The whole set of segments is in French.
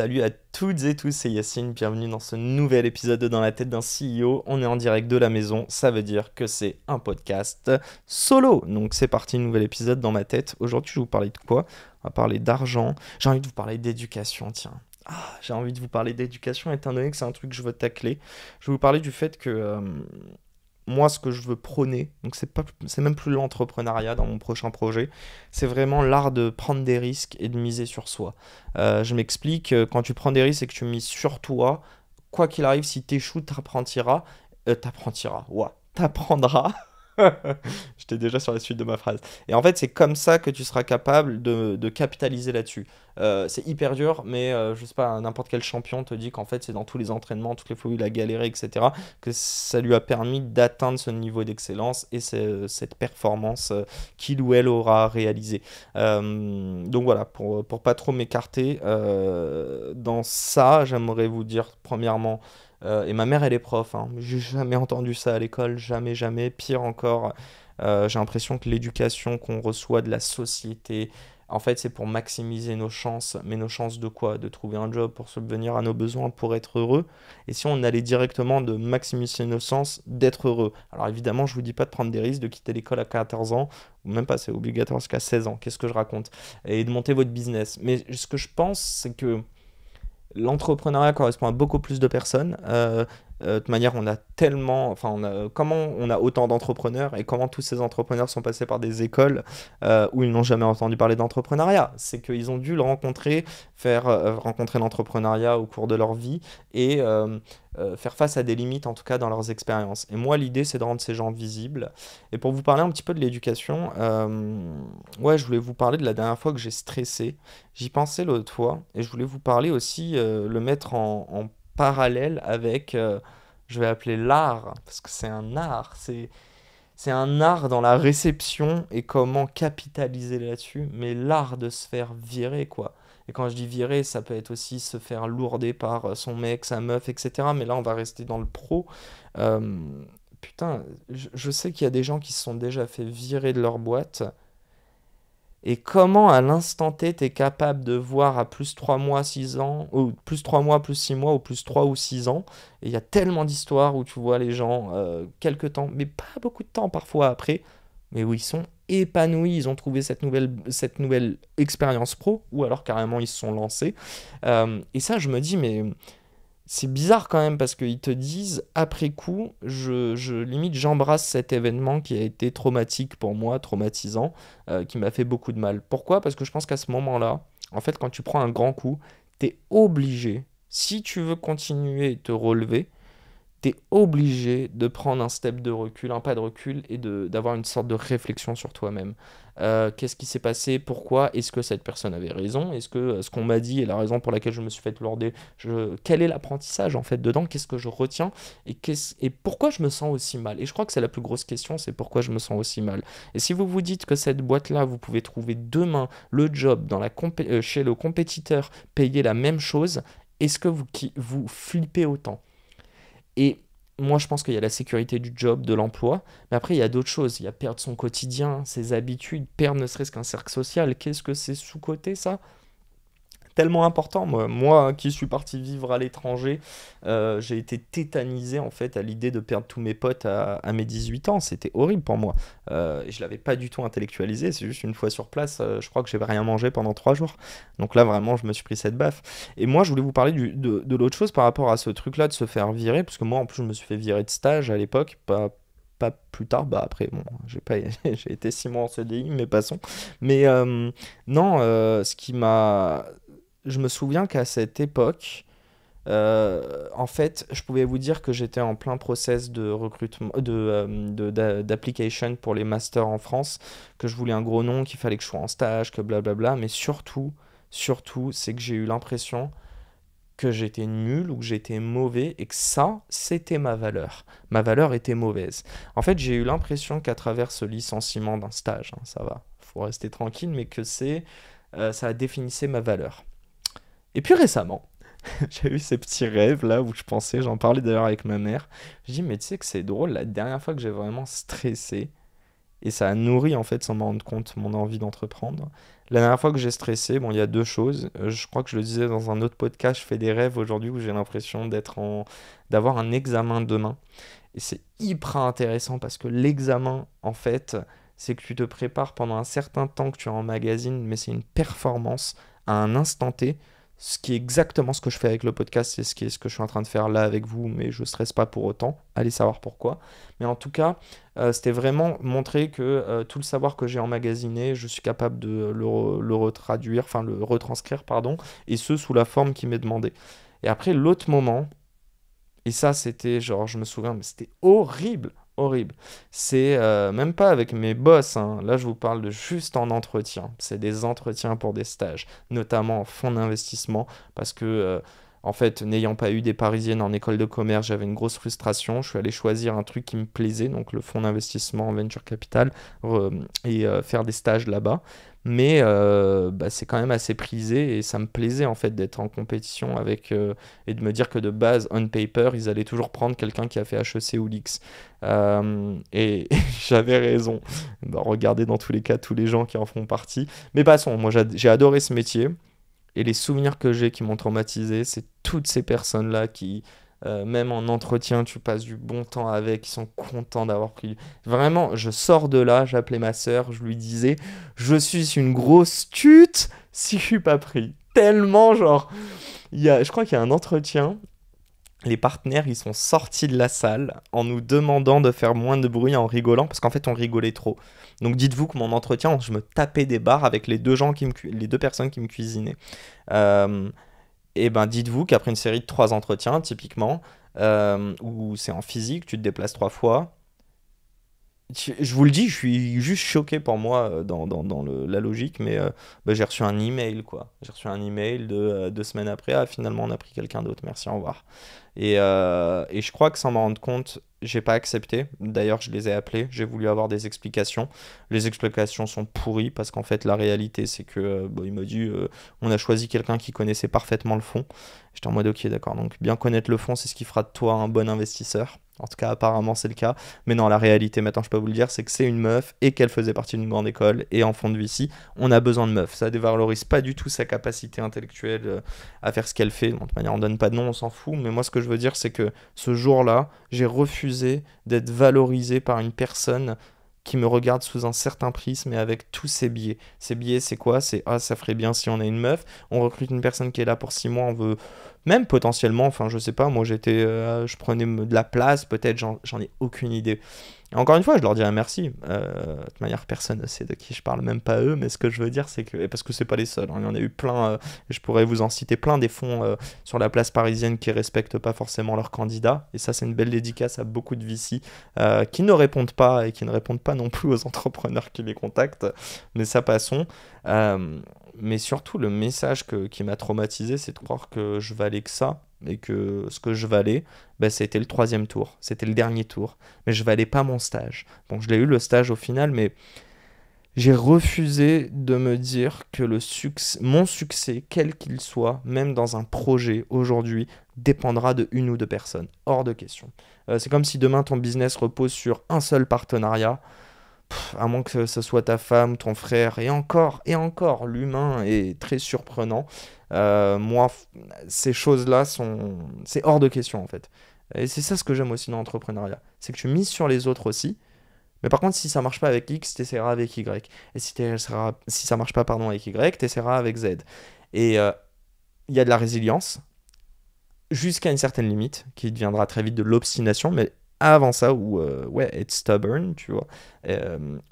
Salut à toutes et tous, c'est Yacine, bienvenue dans ce nouvel épisode de Dans la tête d'un CEO. On est en direct de la maison, ça veut dire que c'est un podcast solo. Donc c'est parti, nouvel épisode dans ma tête. Aujourd'hui, je vais vous parler de quoi? On va parler d'argent. J'ai envie de vous parler d'éducation, tiens. J'ai envie de vous parler d'éducation étant donné que c'est un truc que je veux tacler. Je vais vous parler du fait que moi, ce que je veux prôner, donc c'est même plus l'entrepreneuriat dans mon prochain projet, c'est vraiment l'art de prendre des risques et de miser sur soi. Je m'explique, quand tu prends des risques et que tu mises sur toi, quoi qu'il arrive, si t'échoues, t'apprendras. J'étais déjà sur la suite de ma phrase. Et en fait, c'est comme ça que tu seras capable de capitaliser là-dessus. C'est hyper dur, mais je sais pas, n'importe quel champion te dit qu'en fait, c'est dans tous les entraînements, toutes les fois où il a galéré, etc., que ça lui a permis d'atteindre ce niveau d'excellence et cette performance qu'il ou elle aura réalisée. Donc voilà, pour pas trop m'écarter, dans ça, j'aimerais vous dire, premièrement, et ma mère, elle est prof, hein. J'ai jamais entendu ça à l'école, jamais, jamais. Pire encore, j'ai l'impression que l'éducation qu'on reçoit de la société, en fait, c'est pour maximiser nos chances. Mais nos chances de quoi? De trouver un job pour subvenir à nos besoins, pour être heureux. Et si on allait directement de maximiser nos chances d'être heureux? Alors évidemment, je vous dis pas de prendre des risques, de quitter l'école à 14 ans, ou même pas, c'est obligatoire jusqu'à 16 ans. Qu'est-ce que je raconte? Et de monter votre business. Mais ce que je pense, c'est que l'entrepreneuriat correspond à beaucoup plus de personnes. De toute manière, on a tellement, enfin, comment on a autant d'entrepreneurs et comment tous ces entrepreneurs sont passés par des écoles où ils n'ont jamais entendu parler d'entrepreneuriat. C'est qu'ils ont dû le rencontrer, faire rencontrer l'entrepreneuriat au cours de leur vie et faire face à des limites, en tout cas dans leurs expériences. Et moi, l'idée, c'est de rendre ces gens visibles. Et pour vous parler un petit peu de l'éducation, ouais, je voulais vous parler de la dernière fois que j'ai stressé. J'y pensais l'autre fois et je voulais vous parler aussi, le mettre en parallèle avec, je vais appeler l'art, parce que c'est un art, c'est un art dans la réception et comment capitaliser là-dessus, mais l'art de se faire virer, quoi. Et quand je dis virer, ça peut être aussi se faire lourder par son mec, sa meuf, etc. Mais là, on va rester dans le pro. Euh, Putain, je sais qu'il y a des gens qui se sont déjà fait virer de leur boîte. Et comment à l'instant T, tu es capable de voir à plus 3 mois, 6 ans, ou plus 3 mois, plus 6 mois, ou plus 3 ou 6 ans. Et il y a tellement d'histoires où tu vois les gens quelques temps, mais pas beaucoup de temps parfois après, mais où ils sont épanouis, ils ont trouvé cette nouvelle expérience pro, ou alors carrément ils se sont lancés. Et ça, je me dis, mais c'est bizarre quand même parce qu'ils te disent après coup, limite j'embrasse cet événement qui a été traumatique pour moi, traumatisant, qui m'a fait beaucoup de mal. Pourquoi? Parce que je pense qu'à ce moment-là, en fait, quand tu prends un grand coup, t'es obligé, si tu veux continuer et te relever, t'es obligé de prendre un step de recul, un pas de recul et d'avoir une sorte de réflexion sur toi-même. Qu'est-ce qui s'est passé? Pourquoi? Est-ce que cette personne avait raison? Est-ce que ce qu'on m'a dit est la raison pour laquelle je me suis fait lourder? Quel est l'apprentissage en fait dedans? Qu'est-ce que je retiens? Et pourquoi je me sens aussi mal? Et je crois que c'est la plus grosse question, c'est pourquoi je me sens aussi mal. Et si vous vous dites que cette boîte-là, vous pouvez trouver demain le job chez le compétiteur, payer la même chose, est-ce que vous flippez autant? Et moi, je pense qu'il y a la sécurité du job, de l'emploi, mais après, il y a d'autres choses. Il y a perdre son quotidien, ses habitudes, perdre ne serait-ce qu'un cercle social. Qu'est-ce que c'est sous-coté, ça? Tellement important. Moi qui suis parti vivre à l'étranger, j'ai été tétanisé en fait à l'idée de perdre tous mes potes à mes 18 ans. C'était horrible pour moi. Et je l'avais pas du tout intellectualisé. C'est juste une fois sur place, je crois que j'avais rien mangé pendant 3 jours. Donc là vraiment, je me suis pris cette baffe. Et moi, je voulais vous parler de l'autre chose par rapport à ce truc-là de se faire virer, parce que moi en plus, je me suis fait virer de stage à l'époque. Pas plus tard, bah après, bon, j'ai pas, j'ai été 6 mois en CDI, mais passons. Mais non, ce qui m'a je me souviens qu'à cette époque, en fait, je pouvais vous dire que j'étais en plein process de recrutement, d'application pour les masters en France, que je voulais un gros nom, qu'il fallait que je sois en stage, que blablabla. Mais surtout, c'est que j'ai eu l'impression que j'étais nul ou que j'étais mauvais et que ça, c'était ma valeur. Ma valeur était mauvaise. En fait, j'ai eu l'impression qu'à travers ce licenciement d'un stage, hein, ça va, faut rester tranquille, mais que ça a définissé ma valeur. Et puis récemment, j'ai eu ces petits rêves là où je pensais, j'en parlais d'ailleurs avec ma mère. Je dis, mais tu sais que c'est drôle, la dernière fois que j'ai vraiment stressé, et ça a nourri en fait sans m'en rendre compte mon envie d'entreprendre, La dernière fois que j'ai stressé, bon, il y a deux choses. Je crois que je le disais dans un autre podcast, je fais des rêves aujourd'hui où j'ai l'impression d'avoir un examen demain. Et c'est hyper intéressant parce que l'examen, en fait, c'est que tu te prépares pendant un certain temps que tu emmagasines, mais c'est une performance à un instant T. Ce qui est exactement ce que je fais avec le podcast, c'est ce que je suis en train de faire là avec vous, mais je ne stresse pas pour autant. Allez savoir pourquoi. Mais en tout cas, c'était vraiment montrer que tout le savoir que j'ai emmagasiné, je suis capable de le retraduire, enfin le retranscrire, pardon, et ce sous la forme qui m'est demandée. Et après, l'autre moment, et ça, c'était genre, je me souviens, mais c'était horrible, horrible. C'est même pas avec mes boss, hein. Là, je vous parle de juste en entretien. C'est des entretiens pour des stages, notamment en fonds d'investissement, parce que, en fait, n'ayant pas eu des Parisiennes en école de commerce, j'avais une grosse frustration. Je suis allé choisir un truc qui me plaisait, donc le fonds d'investissement en venture capital, et faire des stages là-bas. Mais bah, c'est quand même assez prisé et ça me plaisait en fait d'être en compétition avec et de me dire que de base, on paper, ils allaient toujours prendre quelqu'un qui a fait HEC ou l'X. Et j'avais raison. Bah, regardez dans tous les cas tous les gens qui en font partie. Mais passons, moi j'ai adoré ce métier. Et les souvenirs que j'ai qui m'ont traumatisé, c'est toutes ces personnes-là qui, même en entretien, tu passes du bon temps avec, ils sont contents d'avoir pris. Vraiment, je sors de là, j'appelais ma sœur, je lui disais, je suis une grosse tute si je suis pas pris. Tellement, genre, je crois qu'il y a un entretien, les partenaires, ils sont sortis de la salle en nous demandant de faire moins de bruit en rigolant, parce qu'en fait, on rigolait trop. Donc dites-vous que mon entretien, je me tapais des barres avec les deux personnes qui me cuisinaient. Euh, et ben dites-vous qu'après une série de trois entretiens, typiquement, où c'est en physique, tu te déplaces trois fois, je vous le dis, je suis juste choqué pour moi la logique, mais bah, j'ai reçu un email, quoi. J'ai reçu un email deux semaines après, ah finalement on a pris quelqu'un d'autre, merci, au revoir. Et je crois que sans m'en rendre compte, j'ai pas accepté. D'ailleurs, je les ai appelés, j'ai voulu avoir des explications. Les explications sont pourries parce qu'en fait, la réalité, c'est que bon, il m'a dit on a choisi quelqu'un qui connaissait parfaitement le fond. J'étais en mode ok, d'accord. Donc, bien connaître le fond, c'est ce qui fera de toi un bon investisseur. En tout cas, apparemment, c'est le cas. Mais non, la réalité, maintenant, je peux vous le dire, c'est que c'est une meuf et qu'elle faisait partie d'une grande école. Et en fond de Vici, on a besoin de meufs. Ça dévalorise pas du tout sa capacité intellectuelle à faire ce qu'elle fait. Bon, de toute manière, on donne pas de nom, on s'en fout. Mais moi, ce que je veux dire, c'est que ce jour-là, j'ai refusé d'être valorisé par une personne qui me regarde sous un certain prisme et avec tous ses biais. Ces biais, c'est quoi? C'est ah, ça ferait bien si on a une meuf. On recrute une personne qui est là pour 6 mois, on veut même potentiellement, enfin, je sais pas, moi je prenais de la place, peut-être, j'en ai aucune idée. Et encore une fois, je leur dirais merci. De toute manière, personne ne sait de qui je parle, même pas eux, mais ce que je veux dire, c'est que, et parce que c'est pas les seuls, hein, il y en a eu plein, et je pourrais vous en citer plein des fonds sur la place parisienne qui respectent pas forcément leurs candidats, et ça, c'est une belle dédicace à beaucoup de VC qui ne répondent pas et qui ne répondent pas non plus aux entrepreneurs qui les contactent, mais ça passons. Euh, mais surtout, le message qui m'a traumatisé, c'est de croire que je valais que ça, et que ce que je valais, bah, c'était le troisième tour, c'était le dernier tour, mais je valais pas mon stage. Bon, je l'ai eu le stage au final, mais j'ai refusé de me dire que mon succès, quel qu'il soit, même dans un projet aujourd'hui, dépendra de une ou deux personnes. Hors de question. C'est comme si demain ton business repose sur un seul partenariat. À moins que ce soit ta femme, ton frère, et encore, l'humain est très surprenant. Moi, ces choses-là c'est hors de question en fait. Et c'est ça ce que j'aime aussi dans l'entrepreneuriat, c'est que tu mises sur les autres aussi. Mais par contre, si ça marche pas avec X, tu essaieras avec Y. Et si ça marche pas, pardon, avec Y, tu essaieras avec Z. Et il y a de la résilience jusqu'à une certaine limite, qui deviendra très vite de l'obstination, mais avant ça, ou ouais, être stubborn, tu vois.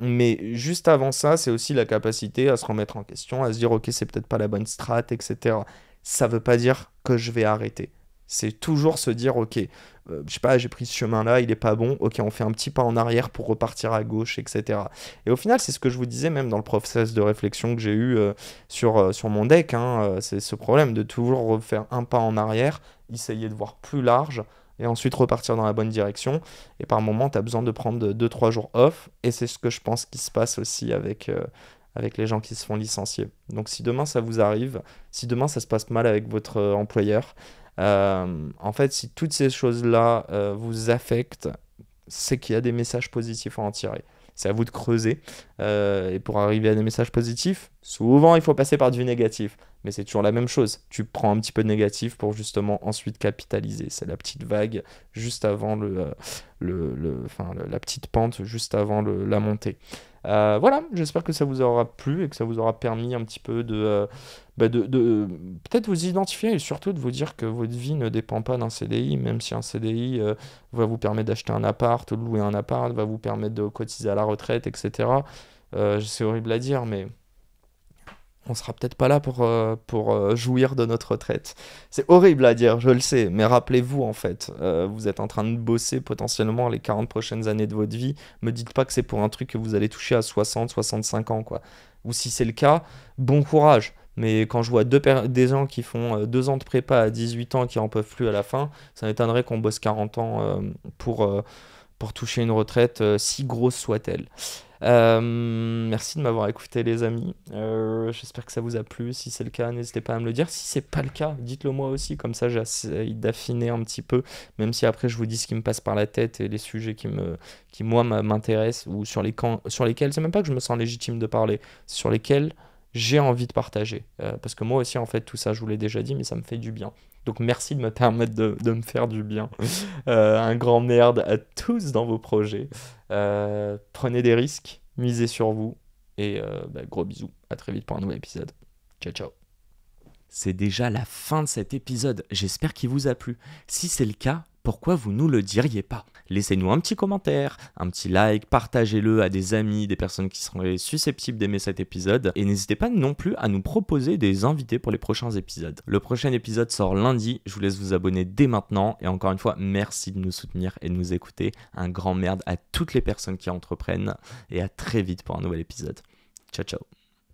Mais juste avant ça, c'est aussi la capacité à se remettre en question, à se dire, ok, c'est peut-être pas la bonne strat, etc. Ça veut pas dire que je vais arrêter. C'est toujours se dire, ok, je sais pas, j'ai pris ce chemin-là, il est pas bon, ok, on fait un petit pas en arrière pour repartir à gauche, etc. Et au final, c'est ce que je vous disais même dans le process de réflexion que j'ai eu sur mon deck, hein, c'est ce problème de toujours refaire un pas en arrière, essayer de voir plus large, et ensuite repartir dans la bonne direction. Et par moment, tu as besoin de prendre 2 3 jours off, et c'est ce que je pense qui se passe aussi avec les gens qui se font licencier. Donc si demain ça vous arrive, si demain ça se passe mal avec votre employeur, en fait, si toutes ces choses-là vous affectent, c'est qu'il y a des messages positifs à en tirer. c'est à vous de creuser. Et pour arriver à des messages positifs, souvent il faut passer par du négatif. Mais c'est toujours la même chose. Tu prends un petit peu de négatif pour justement ensuite capitaliser. C'est la petite vague juste avant la petite pente juste avant la montée. Voilà, j'espère que ça vous aura plu et que ça vous aura permis un petit peu de peut-être vous identifier et surtout de vous dire que votre vie ne dépend pas d'un CDI, même si un CDI va vous permettre d'acheter un appart, de louer un appart, va vous permettre de cotiser à la retraite, etc. C'est horrible à dire, mais on sera peut-être pas là pour jouir de notre retraite. C'est horrible à dire, je le sais, mais rappelez-vous en fait, vous êtes en train de bosser potentiellement les 40 prochaines années de votre vie. Me dites pas que c'est pour un truc que vous allez toucher à 60, 65 ans, quoi. Ou si c'est le cas, bon courage. Mais quand je vois des gens qui font 2 ans de prépa à 18 ans qui en peuvent plus à la fin, ça m'étonnerait qu'on bosse 40 ans pour toucher une retraite, si grosse soit-elle. Merci de m'avoir écouté les amis. J'espère que ça vous a plu. Si c'est le cas, n'hésitez pas à me le dire. Si c'est pas le cas, dites-le moi aussi. Comme ça, j'essaie d'affiner un petit peu. Même si après je vous dis ce qui me passe par la tête et les sujets qui moi m'intéressent ou sur lesquels c'est même pas que je me sens légitime de parler, c'est sur lesquels j'ai envie de partager. Parce que moi aussi, en fait, tout ça, je vous l'ai déjà dit, mais ça me fait du bien. Donc merci de me permettre de me faire du bien. Un grand merde à tous dans vos projets. Prenez des risques, misez sur vous. Et gros bisous. À très vite pour un nouvel épisode. Ciao, ciao. C'est déjà la fin de cet épisode. J'espère qu'il vous a plu. Si c'est le cas, pourquoi vous nous le diriez pas? Laissez-nous un petit commentaire, un petit like, partagez-le à des amis, des personnes qui seraient susceptibles d'aimer cet épisode. Et n'hésitez pas non plus à nous proposer des invités pour les prochains épisodes. Le prochain épisode sort lundi, je vous laisse vous abonner dès maintenant. Et encore une fois, merci de nous soutenir et de nous écouter. Un grand merde à toutes les personnes qui entreprennent. Et à très vite pour un nouvel épisode. Ciao, ciao.